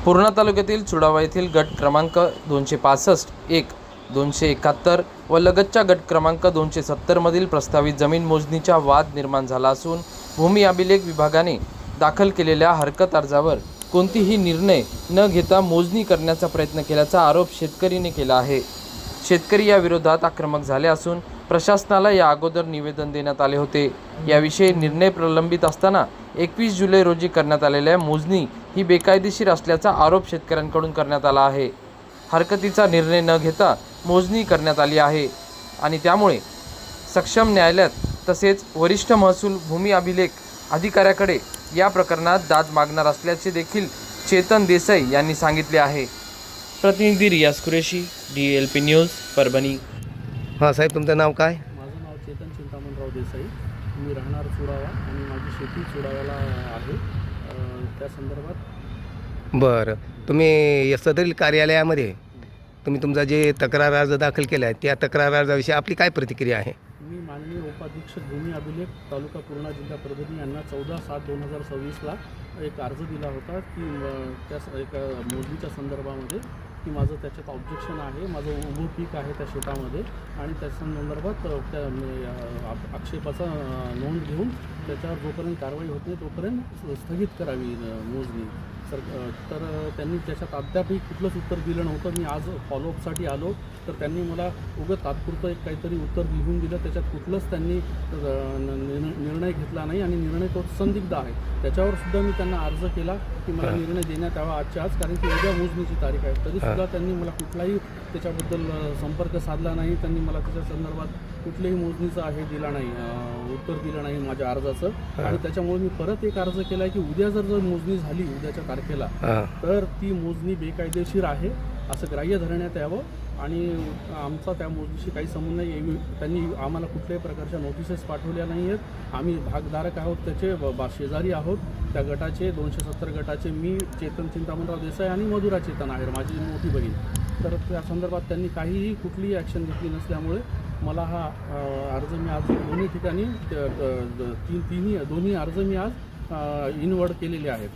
पूर्णा तालुक्यातील चुडावा येथील गट क्रमांक 265, 1, 271 व लगतच्या गट क्रमांक 270 मधील प्रस्तावित जमीन मोजणीचा वाद निर्माण झाला असून भूमी अभिलेख विभागाने दाखल केलेल्या हरकत अर्जावर कोणतीही निर्णय न घेता मोजणी करण्याचा प्रयत्न केल्याचा आरोप शेतकरीने केला आहे। शेतकरी या विरोधात आक्रमक झाले असून प्रशासनाला या अगोदर निवेदन देण्यात आले होते। याविषयी निर्णय प्रलंबित असताना 21 जुलै रोजी करण्यात आलेल्या मोजणी ही बेकायदेशीर असल्याचा आरोप शेतकऱ्यांकडून करण्यात आला आहे। हरकतीचा निर्णय न घेता मोजणी करण्यात आली आहे आणि त्यामुळे सक्षम न्यायालयात तसेच वरिष्ठ महसूल भूमी अभिलेख अधिकाऱ्याकडे या प्रकरणात दाद मागणार असल्याचे देखील चेतन देसाई यांनी सांगितले आहे। प्रतिनिधी रियाज कुरेशी, DLP न्यूज, परभणी। हां साहेब, तुमचं नाव काय? माझं नाव चेतन चिंतामणराव देसाई। मी राहणार चुडावा आणि माझी शेती चुडाव्याला आहे। त्या संदर्भात बरं, तुम्ही या सदरील कार्यालयामध्ये तुम्ही तुमचा जे तक्रार अर्ज दाखल केला आहे त्या तक्रार अर्जाविषयी आपली काय प्रतिक्रिया आहे? मी माननीय उपाधीक्षक भूमी अभिलेख तालुका पूर्णा जिल्हा परभणी यांना 14/7/2024ला एक अर्ज दिला होता की त्या एका मोजणीच्या संदर्भामध्ये की माझं त्याच्यात ऑब्जेक्शन आहे, माझं उभं पीक आहे त्या शेतामध्ये आणि त्या संदर्भात त्या आक्षेपाचा नोंद घेऊन त्याच्यावर जोपर्यंत कारवाई होत नाही तोपर्यंत स्थगित करावी मोजणी तर त्यांनी त्याच्यात अद्यापही कुठलंच उत्तर दिलं नव्हतं। मी आज फॉलोअपसाठी आलो तर त्यांनी मला उगाच तात्पुरतं एक काहीतरी उत्तर लिहून दिलं, त्याच्यात कुठलंच त्यांनी निर्णय घेतला नाही आणि निर्णय तो संदिग्ध आहे। त्याच्यावर सुद्धा मी त्यांना अर्ज केला की मला निर्णय देण्यात यावा आजच्या आज, कारण की उद्या मोजणीची तारीख आहे। तरीसुद्धा त्यांनी मला कुठलाही त्याच्याबद्दल संपर्क साधला नाही, त्यांनी मला त्याच्या संदर्भात कुठल्याही मोजणीचा दिला नाही, उत्तर दिलं नाही माझ्या अर्जाचं आणि त्याच्यामुळे मी परत एक अर्ज केला आहे की उद्या जर मोजणी झाली उद्याच्या तारखेला तर ती मोजणी बेकायदेशीर आहे असं ग्राह्य धरण्यात यावं आणि आमचा त्या मोजणीशी काही संबंध नाही। त्यांनी आम्हाला कुठल्याही प्रकारच्या नोटिसेस पाठवल्या नाही आहेत। आम्ही भागधारक आहोत, त्याचे शेजारी आहोत त्या गटाचे, 270 गटाचे। मी चेतन चिंतामणराव देसाई आणि मधुरा चेतन आहे माझी मोठी बहीण। तर त्या संदर्भात त्यांनी काहीही कुठलीही ॲक्शन घेतली नसल्यामुळे मला हा अर्ज मी आज दोन्ही ठिकाणी दोन्ही अर्ज मी आज इनवर्ड केलेले आहेत।